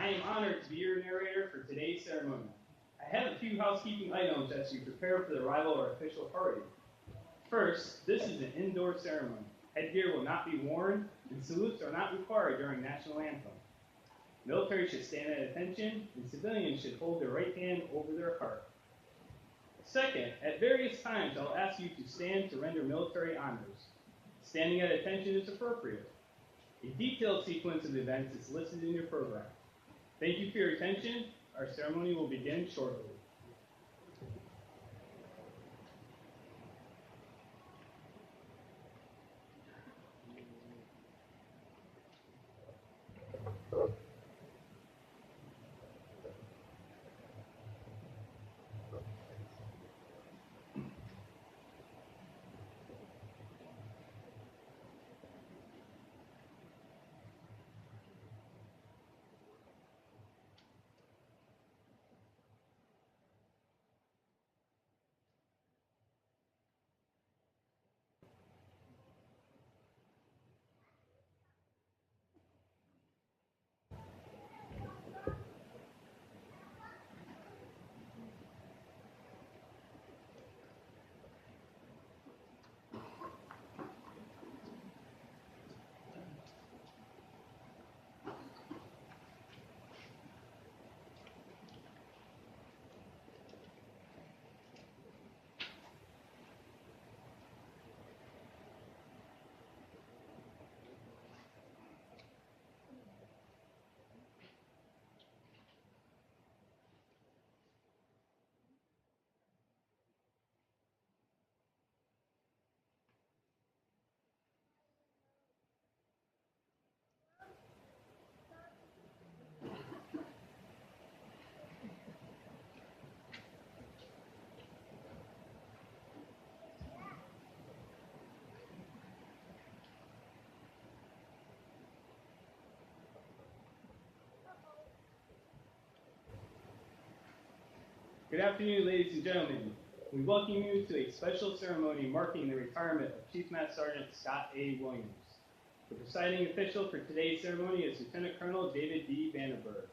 I am honored to be your narrator for today's ceremony. I have a few housekeeping items as we prepare for the arrival of our official party. First, this is an indoor ceremony. Headgear will not be worn, and salutes are not required during national anthem. Military should stand at attention, and civilians should hold their right hand over their heart. Second, at various times, I'll ask you to stand to render military honors. Standing at attention is appropriate. A detailed sequence of events is listed in your program. Thank you for your attention. Our ceremony will begin shortly. Good afternoon, ladies and gentlemen. We welcome you to a special ceremony marking the retirement of Chief Master Sergeant Scott A. Williams. The presiding official for today's ceremony is Lieutenant Colonel David D. Vandenberg.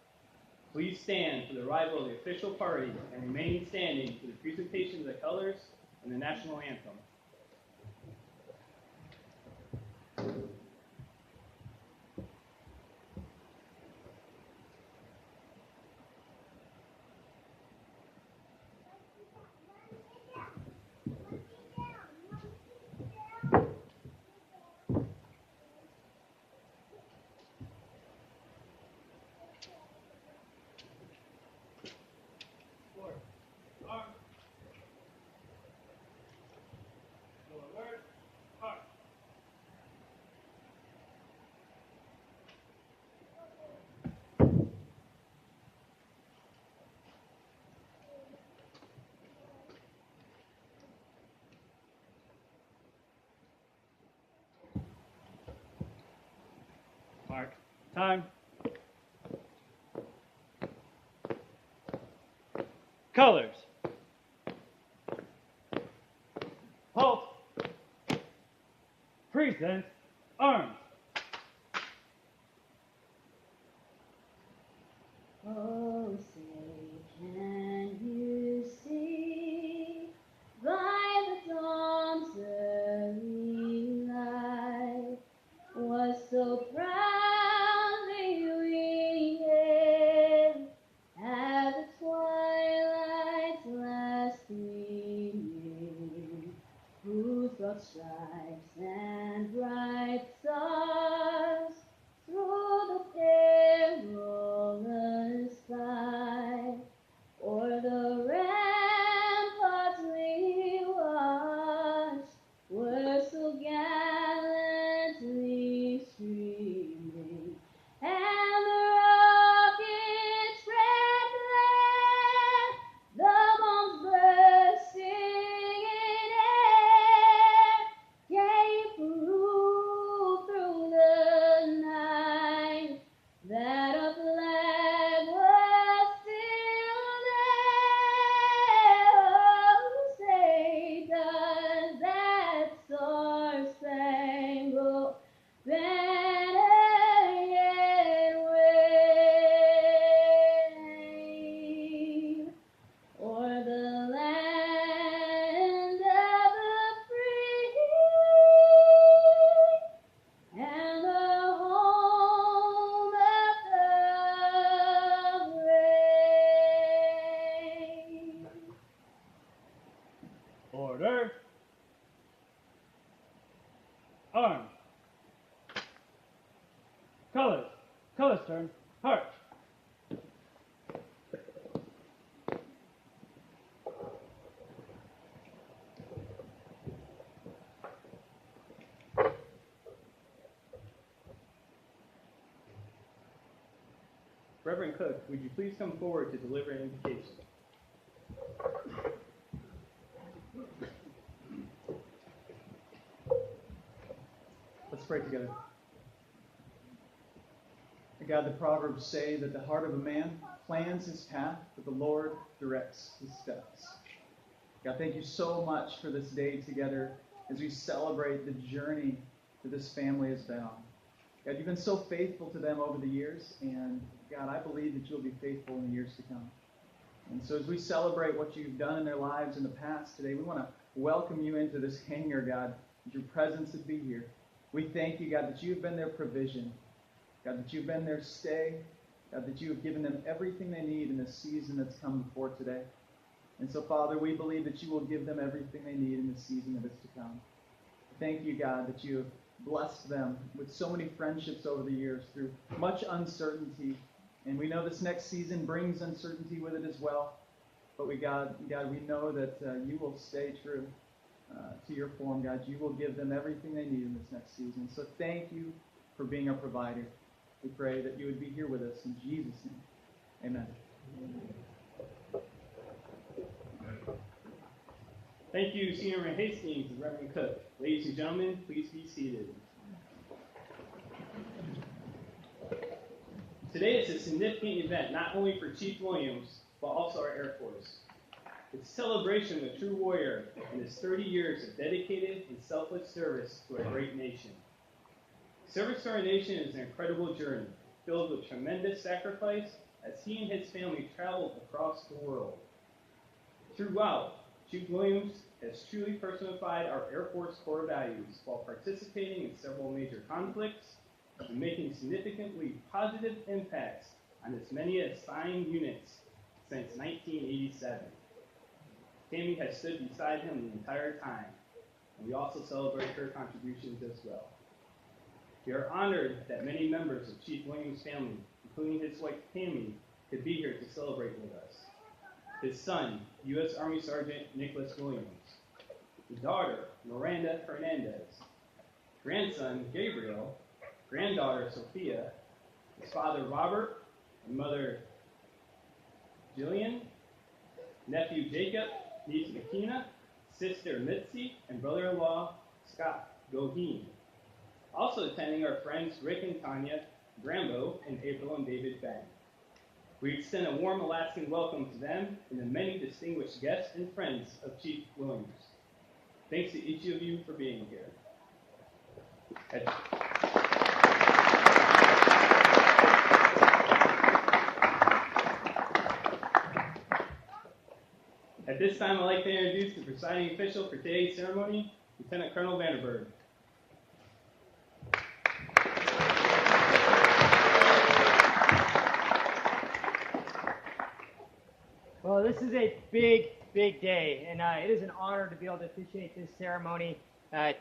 Please stand for the arrival of the official party and remain standing for the presentation of the colors and the national anthem. Mark. Time. Colors. Halt. Present. Arms. Oh, say, can you see by the dawn's early light was so proudly we hailed at the twilight's last gleaming, whose broad stripes and bright stars through the perilous arms. Colors. Colors turn. Heart. Reverend Cook, would you please come forward to deliver an invocation? Let's pray together. God, the Proverbs say that the heart of a man plans his path, but the Lord directs his steps. God, thank you so much for this day together as we celebrate the journey that this family has been on. God, you've been so faithful to them over the years, and God, I believe that you'll be faithful in the years to come. And so as we celebrate what you've done in their lives in the past today, we want to welcome you into this hangar, God, that your presence would be here. We thank you, God, that you've been their provision. God, that you've been their stay. God, that you have given them everything they need in this season that's come before today. And so, Father, we believe that you will give them everything they need in this season that is to come. Thank you, God, that you have blessed them with so many friendships over the years through much uncertainty. And we know this next season brings uncertainty with it as well. But God, we know that you will stay true to your form, God. You will give them everything they need in this next season. So thank you for being our provider. We pray that you would be here with us. In Jesus' name, amen. Thank you, Senior Hastings and Reverend Cook. Ladies and gentlemen, please be seated. Today is a significant event, not only for Chief Williams, but also our Air Force. It's a celebration of a true warrior and his 30 years of dedicated and selfless service to our great nation. Service to our nation is an incredible journey, filled with tremendous sacrifice as he and his family traveled across the world. Throughout, Chief Williams has truly personified our Air Force core values while participating in several major conflicts and making significantly positive impacts on as many assigned units since 1987. Tammy has stood beside him the entire time, and we also celebrate her contributions as well. We are honored that many members of Chief Williams' family, including his wife Tammy, could be here to celebrate with us. His son, U.S. Army Sergeant Nicholas Williams, his daughter, Miranda Fernandez, grandson, Gabriel, granddaughter, Sophia, his father, Robert, and mother, Jillian, nephew, Jacob, niece, Makina, sister, Mitzi, and brother-in-law, Scott Goheen. Also attending are friends Rick and Tanya Grambo and April and David Bang. We extend a warm Alaskan welcome to them and the many distinguished guests and friends of Chief Williams. Thanks to each of you for being here. At this time, I'd like to introduce the presiding official for today's ceremony, Lieutenant Colonel Vanderberg. Well, this is a big, big day, and it is an honor to be able to officiate this ceremony.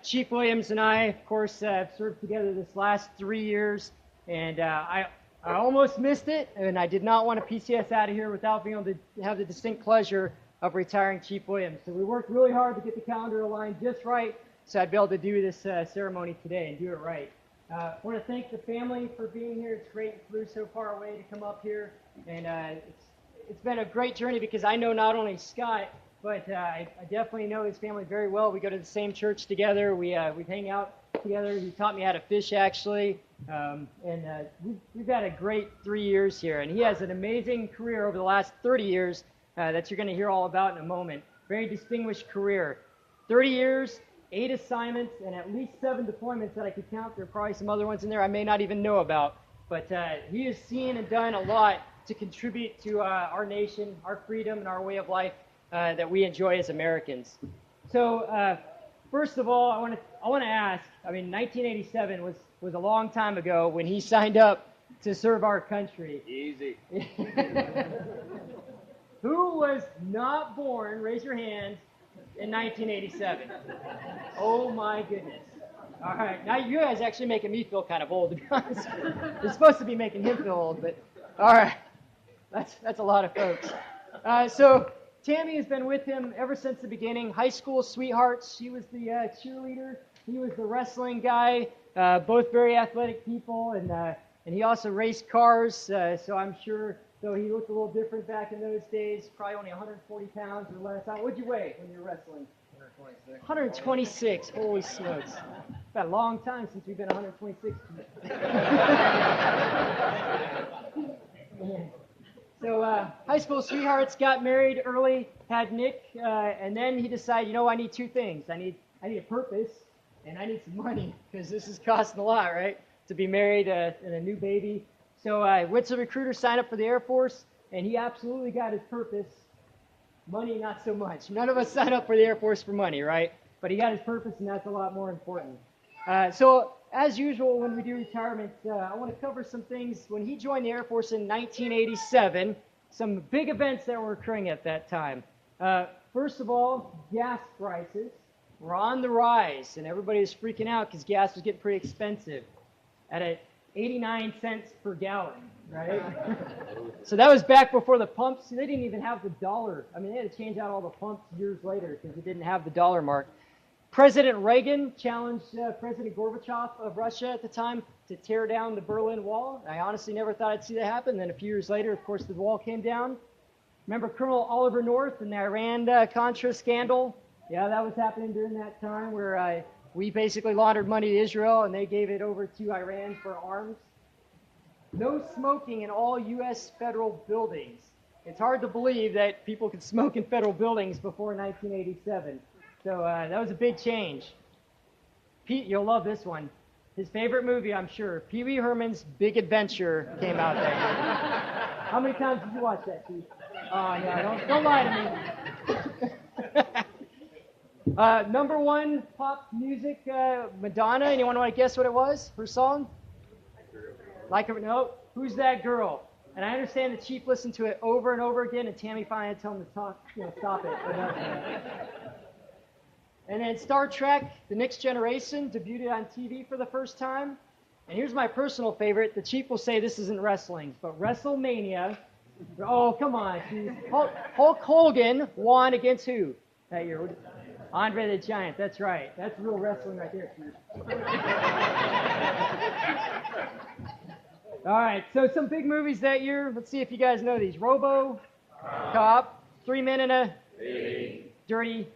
Chief Williams and I, of course, have served together this last 3 years, and I almost missed it, and I did not want to PCS out of here without being able to have the distinct pleasure of retiring Chief Williams. So we worked really hard to get the calendar aligned just right, so I'd be able to do this ceremony today and do it right. I want to thank the family for being here. It's great you flew so far away to come up here, and it's been a great journey because I know not only Scott, but I definitely know his family very well. We go to the same church together. We hang out together. He taught me how to fish, actually. We've had a great 3 years here. And he has an amazing career over the last 30 years that you're going to hear all about in a moment. Very distinguished career. 30 years, 8 assignments, and at least 7 deployments that I could count. There are probably some other ones in there I may not even know about. But he has seen and done a lot to contribute to our nation, our freedom, and our way of life that we enjoy as Americans. So first of all, I want to ask, 1987 was a long time ago when he signed up to serve our country. Easy. Who was not born, raise your hand, in 1987? Oh my goodness. All right, now you guys actually making me feel kind of old, to be honest. It's supposed to be making him feel old, but all right, that's a lot of folks. So Tammy has been with him ever since the beginning. High school sweethearts. She was the cheerleader. He was the wrestling guy. Both very athletic people, and he also raced cars. So I'm sure, though he looked a little different back in those days, probably only 140 pounds or less. What'd you weigh when you were wrestling? 126. Holy smokes. It's been a long time since we've been 126. So high school sweethearts, got married early, had Nick, and then he decided, I need two things. I need a purpose, and I need some money, because this is costing a lot, right, to be married and a new baby. So I went to the recruiter, signed up for the Air Force, and he absolutely got his purpose. Money, not so much. None of us sign up for the Air Force for money, right? But he got his purpose, and that's a lot more important. So, as usual, when we do retirement, I want to cover some things. When he joined the Air Force in 1987, some big events that were occurring at that time. First of all, gas prices were on the rise, and everybody was freaking out because gas was getting pretty expensive at 89 cents per gallon. Right? So that was back before the pumps. They didn't even have the dollar. I mean, they had to change out all the pumps years later because it didn't have the dollar mark. President Reagan challenged President Gorbachev of Russia at the time to tear down the Berlin Wall. I honestly never thought I'd see that happen. Then a few years later, of course, the wall came down. Remember Colonel Oliver North and the Iran-Contra scandal? Yeah, that was happening during that time where we basically laundered money to Israel and they gave it over to Iran for arms. No smoking in all U.S. federal buildings. It's hard to believe that people could smoke in federal buildings before 1987. So that was a big change. Pete, you'll love this one. His favorite movie, I'm sure, Pee Wee Herman's Big Adventure came out there. How many times did you watch that, Pete? Oh, yeah, don't lie to me. Number one pop music, Madonna. Anyone want to guess what it was? Her song? No, who's that girl? And I understand the chief listened to it over and over again, and Tammy finally had to tell him to stop it. And then Star Trek, The Next Generation, debuted on TV for the first time. And here's my personal favorite. The chief will say this isn't wrestling, but WrestleMania. Oh, come on. Hulk Hogan won against who that year? Andre the Giant. That's right. That's real wrestling right there, Chief. All right, so some big movies that year. Let's see if you guys know these. Robo, Cop, 3 Men and a Dirty,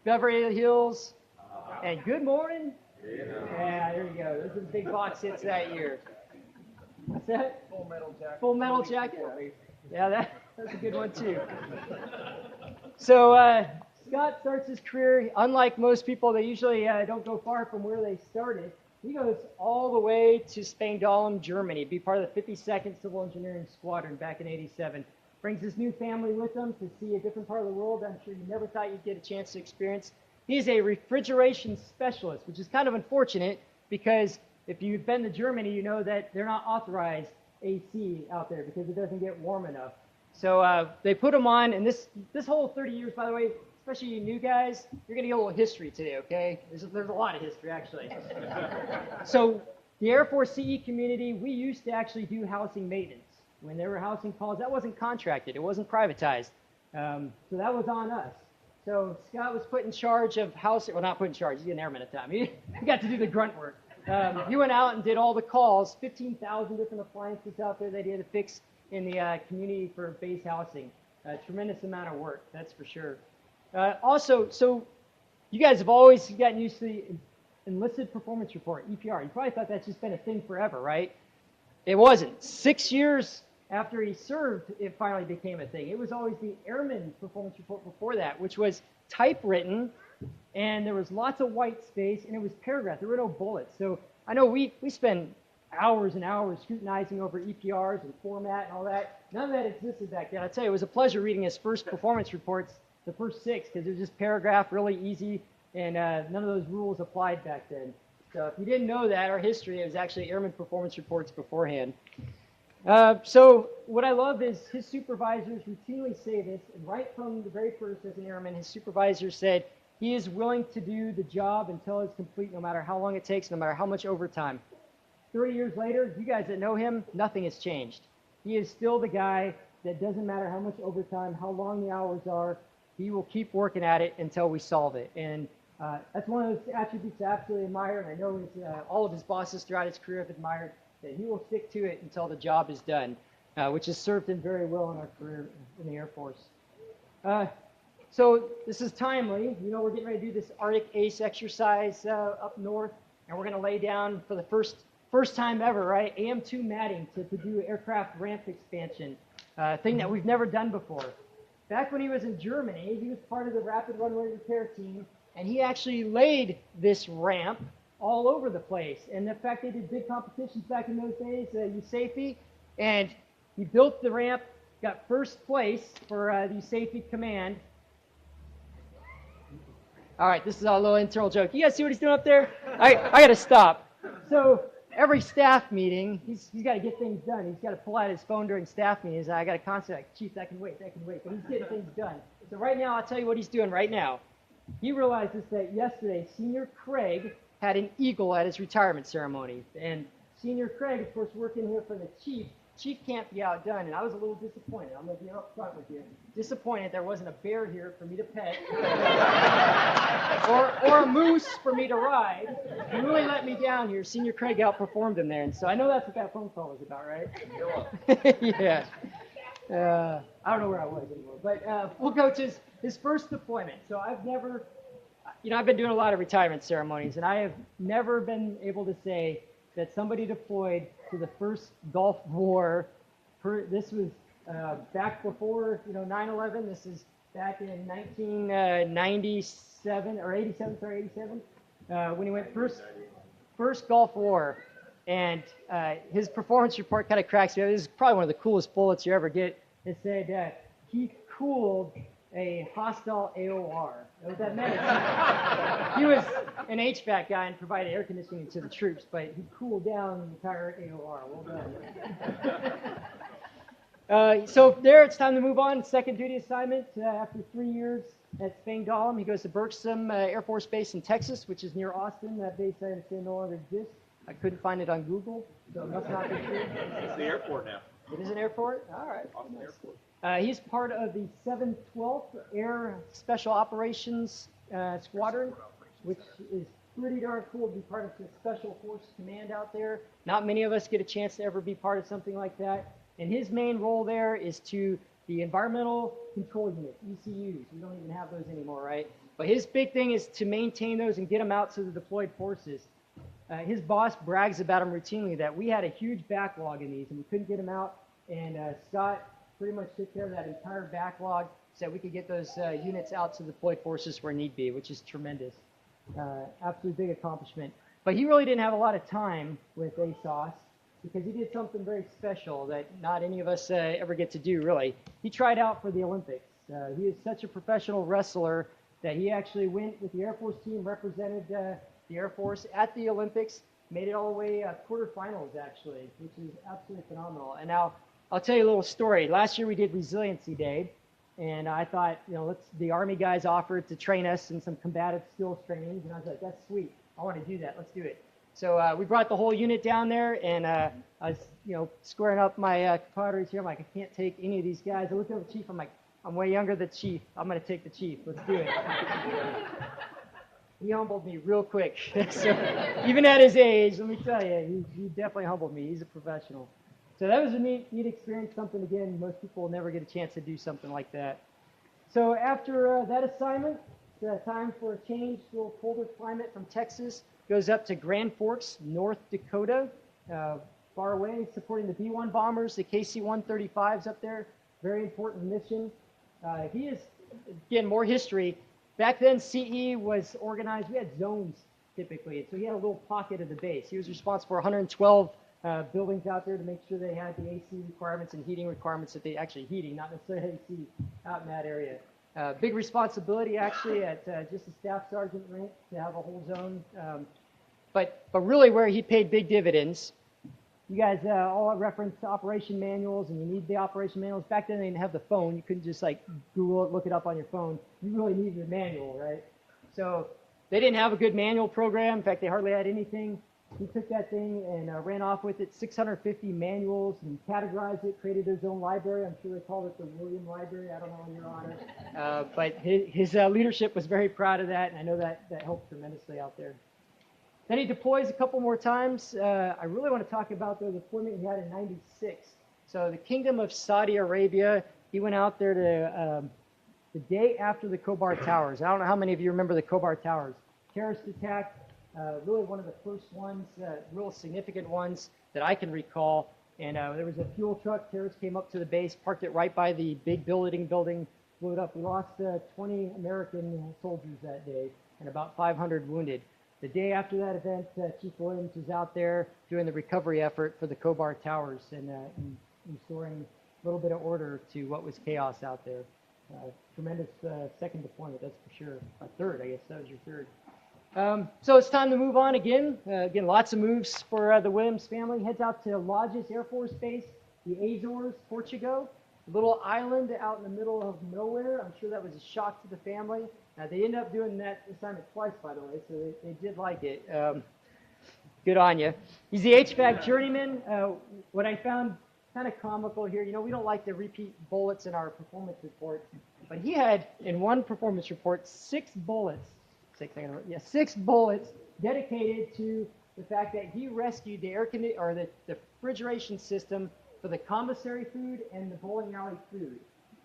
Beverly Hills, and Good Morning. Yeah, there you go. Those are the big box hits that year. What's that? Full Metal Jacket. Full Metal Jacket. Yeah, that's a good one too. So Scott starts his career, unlike most people, they usually don't go far from where they started. He goes all the way to Spangdahlem, Germany, be part of the 52nd Civil Engineering Squadron back in '87. Brings his new family with him to see a different part of the world I'm sure you never thought you'd get a chance to experience. He's a refrigeration specialist, which is kind of unfortunate because if you've been to Germany, you know that they're not authorized AC out there because it doesn't get warm enough. So they put him on, and this whole 30 years, by the way, especially you new guys, you're going to get a little history today, okay? There's a lot of history, actually. So the Air Force CE community, we used to actually do housing maintenance. When there were housing calls, that wasn't contracted. It wasn't privatized. So that was on us. So Scott was put in charge of housing. Well, not put in charge. He's an airman at the time. He got to do the grunt work. He went out and did all the calls, 15,000 different appliances out there that he had to fix in the community for base housing. A tremendous amount of work, that's for sure. Also, so you guys have always gotten used to the Enlisted Performance Report, EPR. You probably thought that's just been a thing forever, right? It wasn't. 6 years after he served, it finally became a thing. It was always the Airman Performance Report before that, which was typewritten, and there was lots of white space, and it was paragraphed. There were no bullets. So I know we spend hours and hours scrutinizing over EPRs and format and all that. None of that existed back then. I'll tell you, it was a pleasure reading his first performance reports, the first 6, because it was just paragraph, really easy, and none of those rules applied back then. So if you didn't know that, our history, it was actually Airman Performance Reports beforehand. So what I love is his supervisors routinely say this, and right from the very first as an airman, his supervisor said, He is willing to do the job until it's complete, no matter how long it takes, no matter how much overtime. 30 years later, you guys that know him, nothing has changed. He is still the guy that doesn't matter how much overtime, how long the hours are, he will keep working at it until we solve it. And that's one of those attributes I absolutely admire, and I know all of his bosses throughout his career have admired, that he will stick to it until the job is done, which has served him very well in our career in the Air Force. So this is timely. You know, we're getting ready to do this Arctic Ace exercise up north, and we're going to lay down for the first time ever, right, AM2 matting to do aircraft ramp expansion, thing that we've never done before. Back when he was in Germany, he was part of the Rapid Runway Repair Team, and he actually laid this ramp all over the place. And in fact, they did big competitions back in those days, USAFE, and he built the ramp, got first place for the USAFE command. All right, this is a little internal joke. You guys see what he's doing up there? I got to stop. So every staff meeting, he's got to get things done. He's got to pull out his phone during staff meetings. I got to contact, Chief, that can wait. But he's getting things done. So right now, I'll tell you what he's doing right now. He realizes that yesterday, Senior Craig had an eagle at his retirement ceremony. And Senior Craig, of course, working here for the Chief. Chief can't be outdone, and I was a little disappointed. I'm going to be up front with you. Disappointed there wasn't a bear here for me to pet, or a moose for me to ride. He really let me down here. Senior Craig outperformed him there, and so I know that's what that phone call was about, right? Yeah. I don't know where I was anymore. But full coach is his first deployment. So I've never, I've been doing a lot of retirement ceremonies, and I have never been able to say that somebody deployed to the first Gulf War. This was back before 9/11. This is back in 1997 or 87. Sorry, 87. When he went first Gulf War, and his performance report kind of cracks me up. This is probably one of the coolest bullets you ever get. It said he cooled a hostile AOR. What that meant is he was an HVAC guy and provided air conditioning to the troops, but he cooled down the entire AOR. Well done. So there, it's time to move on. Second duty assignment after 3 years at Spangdahlem. He goes to Bergstrom Air Force Base in Texas, which is near Austin. That base, I understand, no longer exists. I couldn't find it on Google, so it must not be true. It's the airport now. It is an airport? All right. Austin Airport. He's part of the 712th Air Special Operations Squadron, which is pretty darn cool to be part of the Special Forces Command out there. Not many of us get a chance to ever be part of something like that. And his main role there is to the Environmental Control Unit, ECUs. We don't even have those anymore, right? But his big thing is to maintain those and get them out to the deployed forces. His boss brags about him routinely that we had a huge backlog in these and we couldn't get them out. And Scott pretty much took care of that entire backlog so that we could get those units out to the deployed forces where need be, which is tremendous. Absolutely big accomplishment. But he really didn't have a lot of time with ASOS because he did something very special that not any of us ever get to do, really. He tried out for the Olympics. He is such a professional wrestler that he actually went with the Air Force team, represented the Air Force at the Olympics, made it all the way quarterfinals, actually, which is absolutely phenomenal. And now, I'll tell you a little story. Last year we did Resiliency Day, and I thought, the Army guys offered to train us in some combative skills trainings, and I was like, that's sweet. I want to do that. Let's do it. So we brought the whole unit down there, and I was, squaring up my compadres here. I'm like, I can't take any of these guys. I looked over the Chief. I'm like, I'm way younger than Chief. I'm going to take the Chief. Let's do it. He humbled me real quick. So even at his age, let me tell you, he definitely humbled me. He's a professional. So that was a neat experience, something, again, most people will never get a chance to do something like that. So after that assignment, it's time for a change, a little colder climate from Texas, goes up to Grand Forks, North Dakota, far away, supporting the B-1 bombers, the KC-135s up there, very important mission. He is, again, more history. Back then, CE was organized, we had zones typically, so he had a little pocket of the base. He was responsible for 112 buildings out there to make sure they had the AC requirements and heating requirements, that they actually heating, not necessarily AC, out in that area. Big responsibility actually at just a staff sergeant rank to have a whole zone. But really where he paid big dividends, you guys all reference operation manuals, and you need the operation manuals. Back then they didn't have the phone. You couldn't just like Google it, look it up on your phone. You really needed a manual, right? So they didn't have a good manual program. In fact, they hardly had anything. He took that thing and ran off with it, 650 manuals, and categorized it, created his own library. I'm sure they called it the William Library. I don't know, Your Honor. But his leadership was very proud of that, and I know that helped tremendously out there. Then he deploys a couple more times. I really want to talk about the deployment he had in '96. So the Kingdom of Saudi Arabia, he went out there to the day after the Khobar Towers. I don't know how many of you remember the Khobar Towers. Terrorist attack. Really one of the first ones, real significant ones that I can recall. And there was a fuel truck. Terrorists came up to the base, parked it right by the big building, blew it up. We lost 20 American soldiers that day and about 500 wounded. The day after that event, Chief Williams was out there doing the recovery effort for the Khobar Towers and restoring a little bit of order to what was chaos out there. Tremendous second deployment, that's for sure. Third, I guess that was your third. So it's time to move on again. Again, lots of moves for the Williams family. Heads out to Lodges Air Force Base, the Azores, Portugal. A little island out in the middle of nowhere. I'm sure that was a shock to the family. They ended up doing that assignment twice, by the way, so they did like it. Good on you. He's the HVAC journeyman. What I found kind of comical here, you know, we don't like to repeat bullets in our performance report, but he had, in one performance report, 6 bullets dedicated to the fact that he rescued the the refrigeration system for the commissary food and the bowling alley food.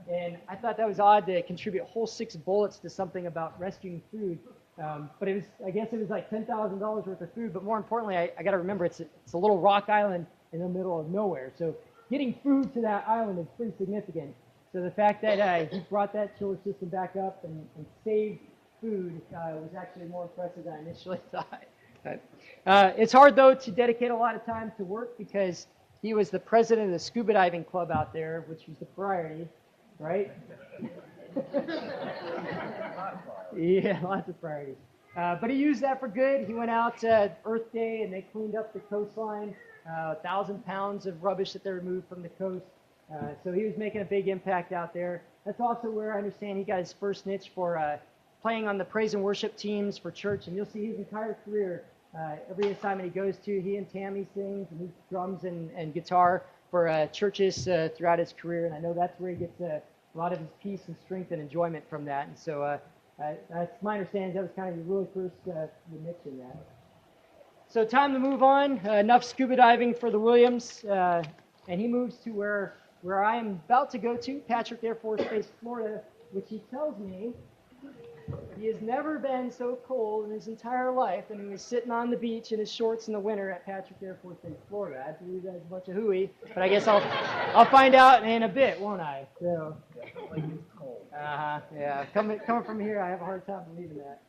And I thought that was odd to contribute a whole 6 bullets to something about rescuing food. But it was, I guess it was like $10,000 worth of food. But more importantly, I got to remember it's a little rock island in the middle of nowhere. So getting food to that island is pretty significant. So the fact that he brought that chiller system back up and saved food was actually more impressive than I initially thought. It's hard, though, to dedicate a lot of time to work because he was the president of the scuba diving club out there, which was the priority, right? Yeah, lots of priorities. But he used that for good. He went out Earth Day and they cleaned up the coastline, 1,000 pounds of rubbish that they removed from the coast. So he was making a big impact out there. That's also where I understand he got his first niche for playing on the praise and worship teams for church. And you'll see his entire career, every assignment he goes to, he and Tammy sings and he drums and guitar for churches throughout his career. And I know that's where he gets a lot of his peace and strength and enjoyment from that. And so that's my understanding. That was kind of your really first niche in that. So time to move on. Enough scuba diving for the Williams. And he moves to where I am about to go to, Patrick Air Force Base, Florida, which he tells me he has never been so cold in his entire life, and he was sitting on the beach in his shorts in the winter at Patrick Air Force Base, Florida. I believe that's a bunch of hooey, but I guess I'll find out in a bit, won't I? So, yeah. Coming from here, I have a hard time believing that.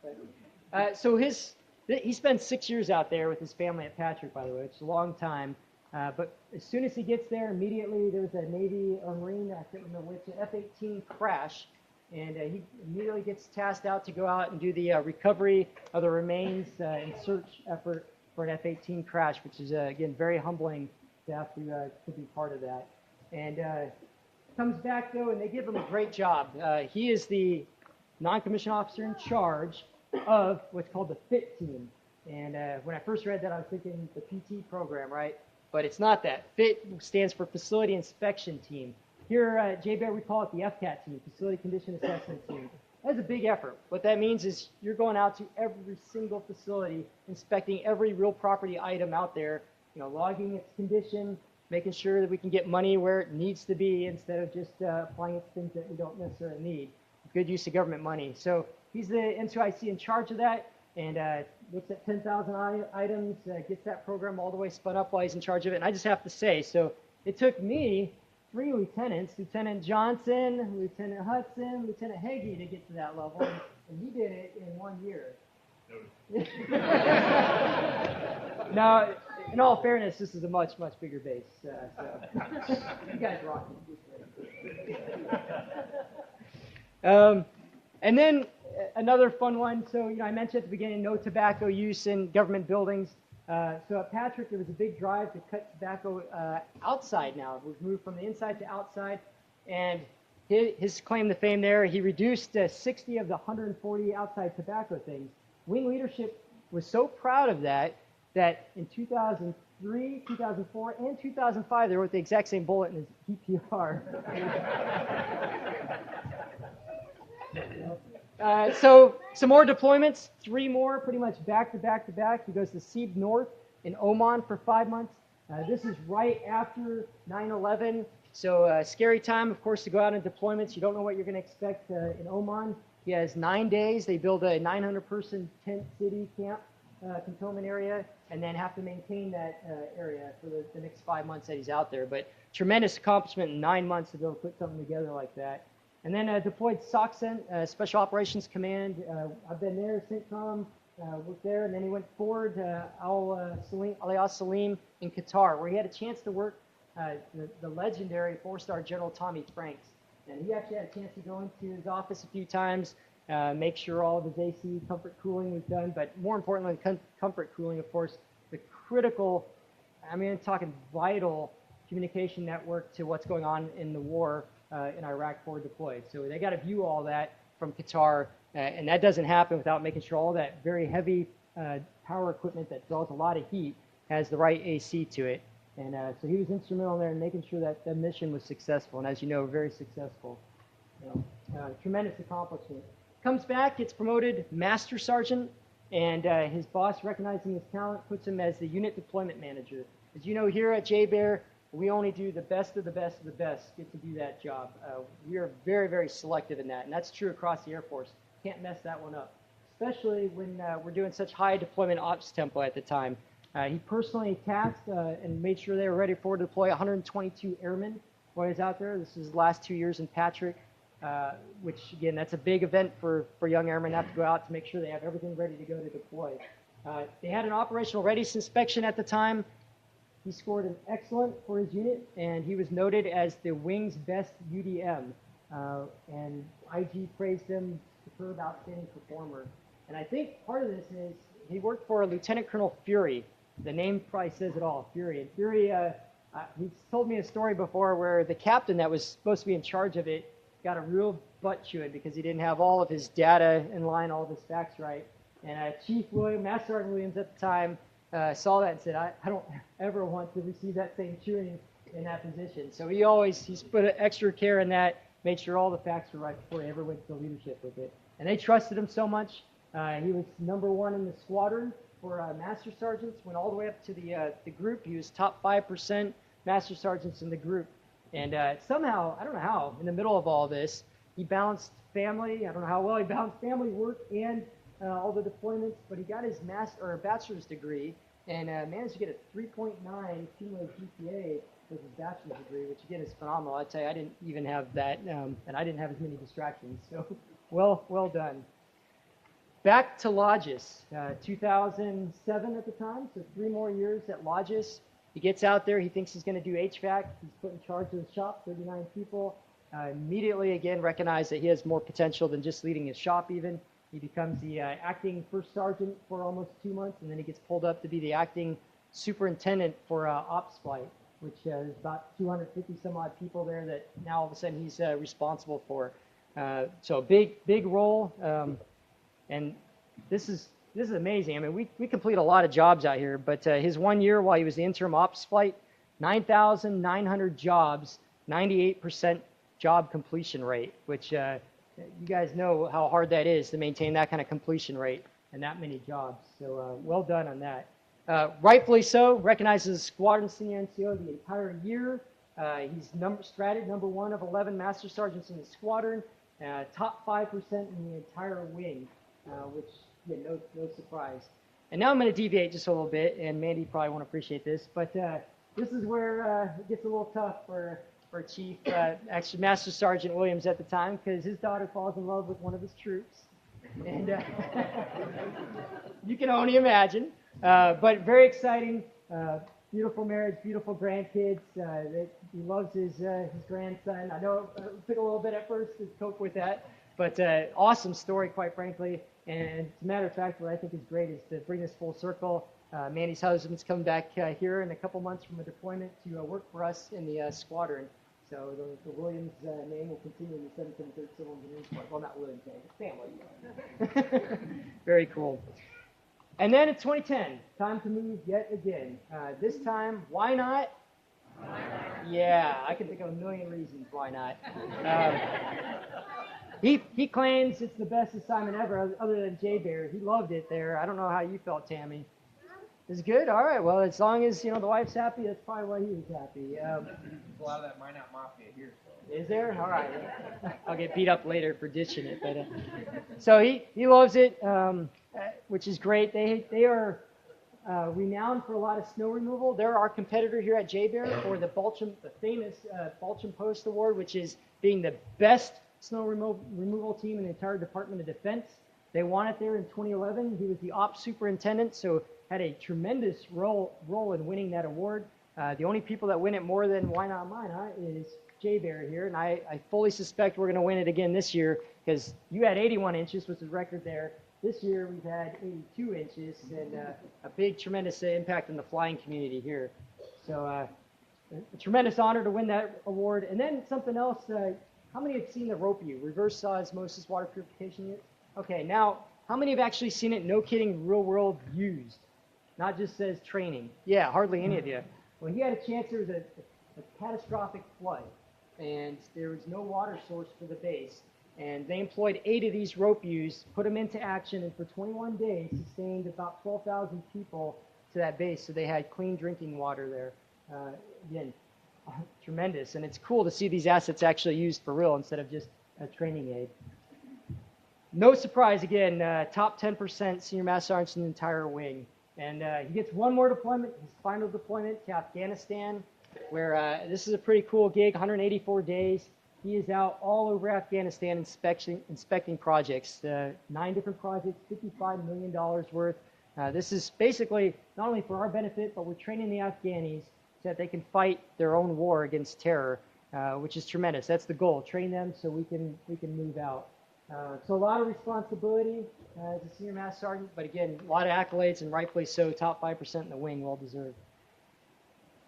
But, so he spent 6 years out there with his family at Patrick, by the way. It's a long time. But as soon as he gets there, immediately there's a Navy or Marine, I can't remember which, F-18 crash. And he immediately gets tasked out to go out and do the recovery of the remains and search effort for an F-18 crash, which is, again, very humbling to have to be part of that. And comes back, though, and they give him a great job. He is the non-commissioned officer in charge of what's called the FIT team. And when I first read that, I was thinking the PT program, right? But it's not that. FIT stands for Facility Inspection Team. Here at JBER, we call it the FCAT team, Facility Condition Assessment Team. That's a big effort. What that means is you're going out to every single facility, inspecting every real property item out there, logging its condition, making sure that we can get money where it needs to be instead of just applying it to things that we don't necessarily need. Good use of government money. So he's the N2IC in charge of that, and looks at 10,000 items, gets that program all the way spun up while he's in charge of it. And I just have to say, so it took me 3 lieutenants, Lieutenant Johnson, Lieutenant Hudson, Lieutenant Hagee to get to that level, and he did it in 1 year. Now, in all fairness, this is a much, much bigger base. So you guys rock it. And then another fun one. So, I mentioned at the beginning, no tobacco use in government buildings. So at Patrick, there was a big drive to cut tobacco outside now. We've moved from the inside to outside. And his claim to fame there, he reduced 60 of the 140 outside tobacco things. Wing leadership was so proud of that in 2003, 2004, and 2005, they wrote the exact same bullet in his EPR. So some more deployments, 3 more, pretty much back to back to back. He goes to Seeb North in Oman for 5 months. This is right after 9/11, so scary time, of course, to go out on deployments. You don't know what you're going to expect in Oman. He has 9 days. They build a 900-person tent city camp cantonment area, and then have to maintain that area for the next 5 months that he's out there. But tremendous accomplishment in 9 months to be able to put something together like that. And then deployed SOCCENT, Special Operations Command. I've been there, CENTCOM, worked there, and then he went forward to Al Salim in Qatar, where he had a chance to work the legendary 4-star General Tommy Franks. And he actually had a chance to go into his office a few times, make sure all of his AC comfort cooling was done, but more importantly, comfort cooling, of course, the critical, I'm talking vital communication network to what's going on in the war in Iraq forward deployed. So they got to view all that from Qatar, and that doesn't happen without making sure all that very heavy power equipment that draws a lot of heat has the right AC to it. And so he was instrumental there in making sure that the mission was successful, and as you know, very successful. Tremendous accomplishment. Comes back, gets promoted Master Sergeant, and his boss, recognizing his talent, puts him as the unit deployment manager. As you know, here at JBEAR, we only do the best of the best of the best get to do that job. We are very, very selective in that, and that's true across the Air Force. Can't mess that one up, especially when we're doing such high deployment ops tempo at the time. He personally tasked and made sure they were ready for deploy 122 airmen while he was out there. This is his last 2 years in Patrick, which, again, that's a big event for young airmen to have to go out to make sure they have everything ready to go to deploy. They had an operational readiness inspection at the time. He scored an excellent for his unit, and he was noted as the wing's best UDM. And IG praised him, superb, outstanding performer. And I think part of this is he worked for Lieutenant Colonel Fury. The name probably says it all, Fury. And Fury, he's told me a story before where the captain that was supposed to be in charge of it got a real butt chewing because he didn't have all of his data in line, all of his facts right. And Chief Williams, Master Sergeant Williams at the time, saw that and said, I don't ever want to receive that same chewing in that position. So he's put extra care in that, made sure all the facts were right before he ever went to leadership with it. And they trusted him so much. He was #1 in the squadron for Master Sergeants, went all the way up to the group. He was top 5% Master Sergeants in the group. And somehow, I don't know how, in the middle of all this, he balanced family. I don't know how well he balanced family work and all the deployments, but he got his bachelor's degree and managed to get a 3.9 cumulative GPA with his bachelor's degree, which again is phenomenal. I'd say I didn't even have that, and I didn't have as many distractions. So well done. Back to Logis, 2007 at the time, so 3 more years at Logis. He gets out there, he thinks he's going to do HVAC. He's put in charge of the shop, 39 people. Immediately, again, recognized that he has more potential than just leading his shop even. He becomes the acting first sergeant for almost 2 months, and then he gets pulled up to be the acting superintendent for ops flight, which is about 250 some odd people there that now all of a sudden he's responsible for. So big role. And this is amazing. I mean, we complete a lot of jobs out here, but his 1 year while he was the interim ops flight, 9,900 jobs, 98% job completion rate, which you guys know how hard that is to maintain that kind of completion rate and that many jobs. So well done on that. Rightfully so, recognizes squadron senior NCO the entire year. He's stratted #1 of 11 Master Sergeants in the squadron, top 5% in the entire wing. Which, yeah, no surprise. And now I'm going to deviate just a little bit, and Mandy probably won't appreciate this, but this is where it gets a little tough for Chief, actually Master Sergeant Williams at the time, because his daughter falls in love with one of his troops. And you can only imagine. But very exciting, beautiful marriage, beautiful grandkids. He loves his grandson. I know it took a little bit at first to cope with that, but awesome story, quite frankly. And as a matter of fact, what I think is great is to bring this full circle. Mandy's husband's coming back here in a couple months from a deployment to work for us in the squadron. So the Williams name will continue in the 773rd Civil Engineering Department. Well, not Williams name, family. Very cool. And then in 2010, time to move yet again. This time, why not? Yeah, I can think of a million reasons why not. He claims it's the best assignment ever, other than Jay Bear. He loved it there. I don't know how you felt, Tammy. It's good. All right. Well, as long as the wife's happy, that's probably why he was happy. There's a lot of that Minot Mafia here. So. Is there? All right. I'll get beat up later for ditching it, but so he loves it, which is great. They are renowned for a lot of snow removal. They're our competitor here at J-Bear for the famous Balcham Post Award, which is being the best snow removal team in the entire Department of Defense. They won it there in 2011. He was the ops superintendent, so had a tremendous role in winning that award. The only people that win it more than Why Not Minot is J-Bear here, and I fully suspect we're going to win it again this year because you had 81 inches, which is a record there. This year we've had 82 inches and a big, tremendous impact in the flying community here. So a tremendous honor to win that award. And then something else, how many have seen the ROPU, reverse osmosis water purification unit? Okay, now how many have actually seen it, no kidding, real world used? Not just says training. Yeah, hardly any of you. When he had a chance, there was a catastrophic flood, and there was no water source for the base. And they employed 8 of these ROPUs, put them into action, and for 21 days sustained about 12,000 people to that base. So they had clean drinking water there. Again, tremendous. And it's cool to see these assets actually used for real instead of just a training aid. No surprise, again, top 10% senior master sergeant in the entire wing. And he gets one more deployment, his final deployment to Afghanistan, where this is a pretty cool gig, 184 days. He is out all over Afghanistan inspecting projects, 9 different projects, $55 million worth. This is basically not only for our benefit, but we're training the Afghanis so that they can fight their own war against terror, which is tremendous. That's the goal, train them so we can move out. So a lot of responsibility as a senior master sergeant, but again, a lot of accolades, and rightfully so, top 5% in the wing, well deserved.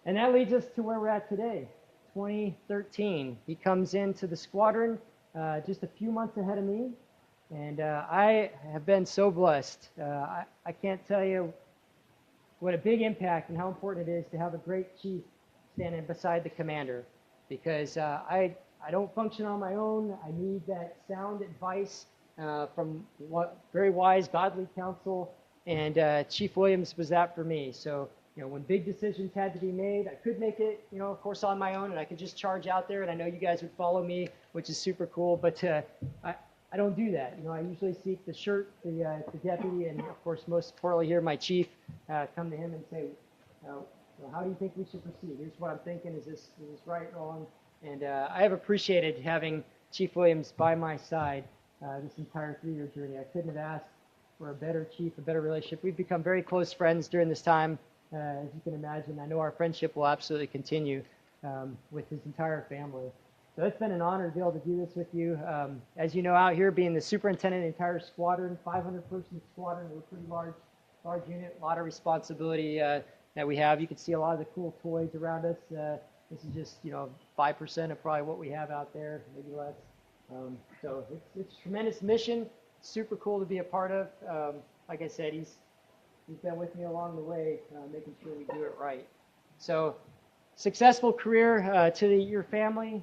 And that leads us to where we're at today, 2013. He comes into the squadron just a few months ahead of me, and I have been so blessed. I can't tell you what a big impact and how important it is to have a great chief standing beside the commander, because I don't function on my own. I need that sound advice from very wise, godly counsel, and Chief Williams was that for me. So, when big decisions had to be made, I could make it, of course, on my own, and I could just charge out there, and I know you guys would follow me, which is super cool, but I don't do that. I usually seek the deputy, and, of course, most importantly here, my chief, come to him and say, how do you think we should proceed? Here's what I'm thinking. Is this right, wrong? And I have appreciated having Chief Williams by my side this entire 3-year journey. I couldn't have asked for a better chief, a better relationship. We've become very close friends during this time, as you can imagine. I know our friendship will absolutely continue with his entire family. So it's been an honor to be able to do this with you. As you know, out here being the superintendent of the entire squadron, 500-person squadron, we're a pretty large unit, a lot of responsibility that we have. You can see a lot of the cool toys around us. This is just, 5% of probably what we have out there, maybe less. So it's a tremendous mission, super cool to be a part of. Like I said, he's been with me along the way, making sure we do it right. So successful career to your family.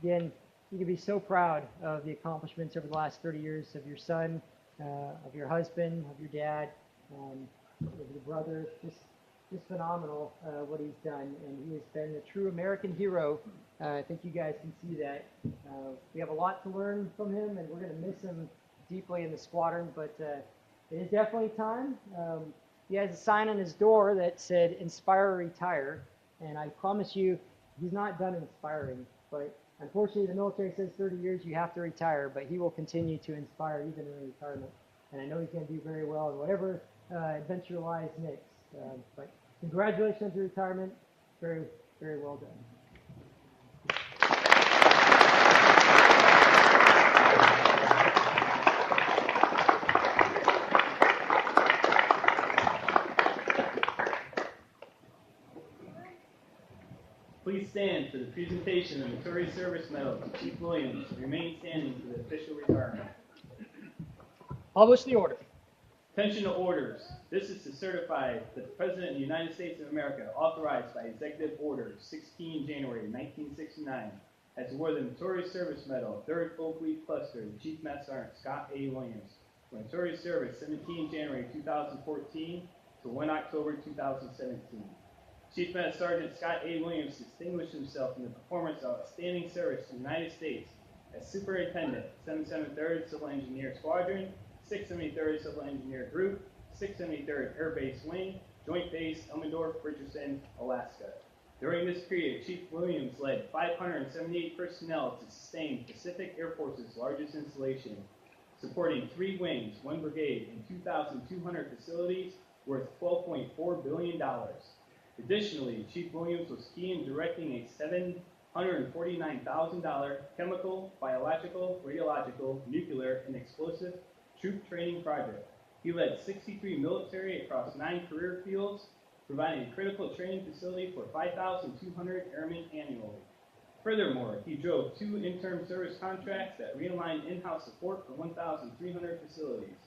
Again, you can be so proud of the accomplishments over the last 30 years of your son, of your husband, of your dad, of your brother. Just phenomenal what he's done, and he has been a true American hero. I think you guys can see that. We have a lot to learn from him, and we're going to miss him deeply in the squadron, but it is definitely time. He has a sign on his door that said, "Inspire or Retire," and I promise you, he's not done inspiring, but unfortunately the military says 30 years you have to retire, but he will continue to inspire even in retirement, and I know he's going to do very well in whatever adventure lies next. But congratulations on your retirement. Very, very well done. Please stand for the presentation of the Military Service Medal to Chief Williams to remain standing for the official retirement. Publish the order. Attention to orders. This is to certify that the President of the United States of America, authorized by Executive Order 16 January 1969, has awarded the Military Service Medal, 3rd Oak Leaf Cluster, to Chief Master Sergeant Scott A. Williams, for military service 17 January 2014 to 1 October 2017. Chief Master Sergeant Scott A. Williams distinguished himself in the performance of outstanding service to the United States as Superintendent, 773rd Civil Engineer Squadron, 673rd Civil Engineer Group, 673rd Air Base Wing, Joint Base Elmendorf, Richardson, Alaska. During this period, Chief Williams led 578 personnel to sustain Pacific Air Force's largest installation, supporting 3 wings, 1 brigade, and 2,200 facilities worth $12.4 billion. Additionally, Chief Williams was key in directing a $749,000 chemical, biological, radiological, nuclear, and explosive troop training project. He led 63 military across 9 career fields, providing a critical training facility for 5,200 airmen annually. Furthermore, he drove 2 interim service contracts that realigned in-house support for 1,300 facilities.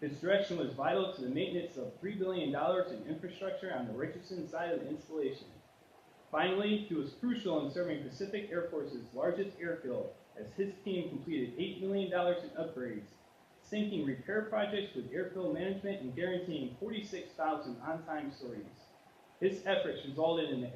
His direction was vital to the maintenance of $3 billion in infrastructure on the Richardson side of the installation. Finally, he was crucial in serving Pacific Air Force's largest airfield, as his team completed $8 million in upgrades, syncing repair projects with airfield management and guaranteeing 46,000 on-time sorties. His efforts resulted in the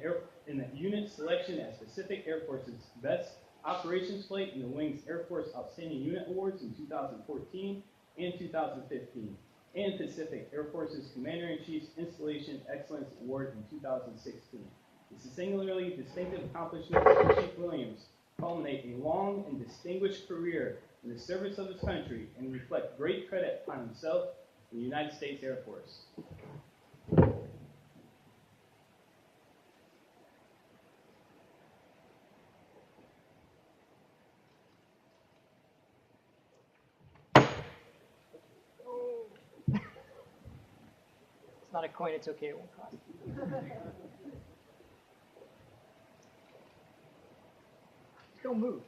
unit selection as Pacific Air Force's best operations flight in the Wing's Air Force Outstanding Unit Awards in 2014 and 2015, and Pacific Air Force's Commander-in-Chief's Installation Excellence Award in 2016. This singularly distinctive accomplishment of Chief Williams culminate a long and distinguished career in the service of his country and reflect great credit upon himself and the United States Air Force. It's not a coin, it's okay, it won't cost. Don't move.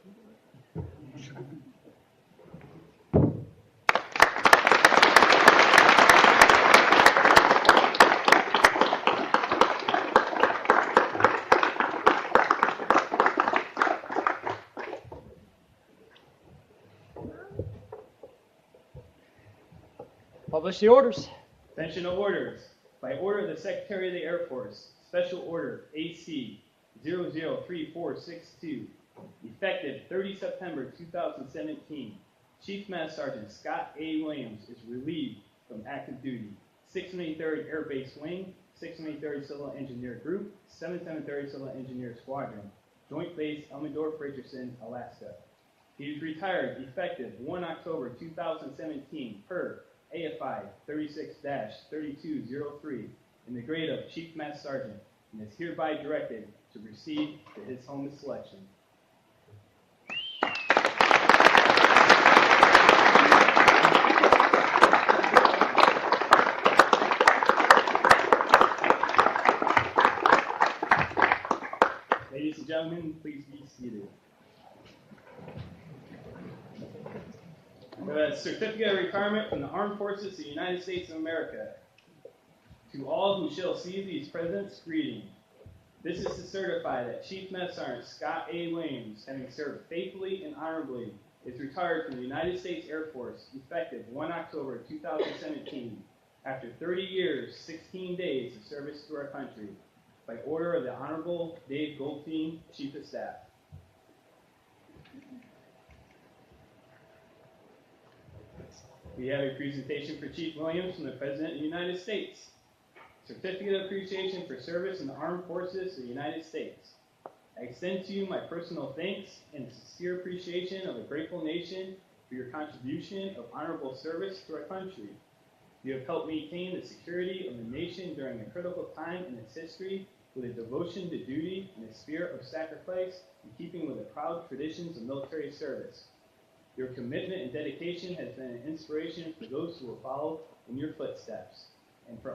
Publish the orders. Attention to orders. By order of the Secretary of the Air Force, Special Order AC 003462, effective 30 September 2017, Chief Master Sergeant Scott A. Williams is relieved from active duty. 673rd Air Base Wing, 673rd Civil Engineer Group, 773rd Civil Engineer Squadron, Joint Base Elmendorf, Richardson, Alaska. He is retired effective 1 October 2017 per AFI 36-3203 in the grade of Chief Master Sergeant, and is hereby directed to proceed to his home of selection. Ladies and gentlemen, please be seated. The certificate of retirement from the Armed Forces of the United States of America. To all who shall see these presents, greeting. This is to certify that Chief Master Sergeant Scott A. Williams, having served faithfully and honorably, is retired from the United States Air Force, effective 1 October 2017, after 30 years, 16 days of service to our country, by order of the Honorable Dave Goldfein, Chief of Staff. We have a presentation for Chief Williams from the President of the United States. Certificate of Appreciation for Service in the Armed Forces of the United States. I extend to you my personal thanks and sincere appreciation of a grateful nation for your contribution of honorable service to our country. You have helped maintain the security of the nation during a critical time in its history with a devotion to duty and a spirit of sacrifice in keeping with the proud traditions of military service. Your commitment and dedication has been an inspiration for those who will follow in your footsteps, and for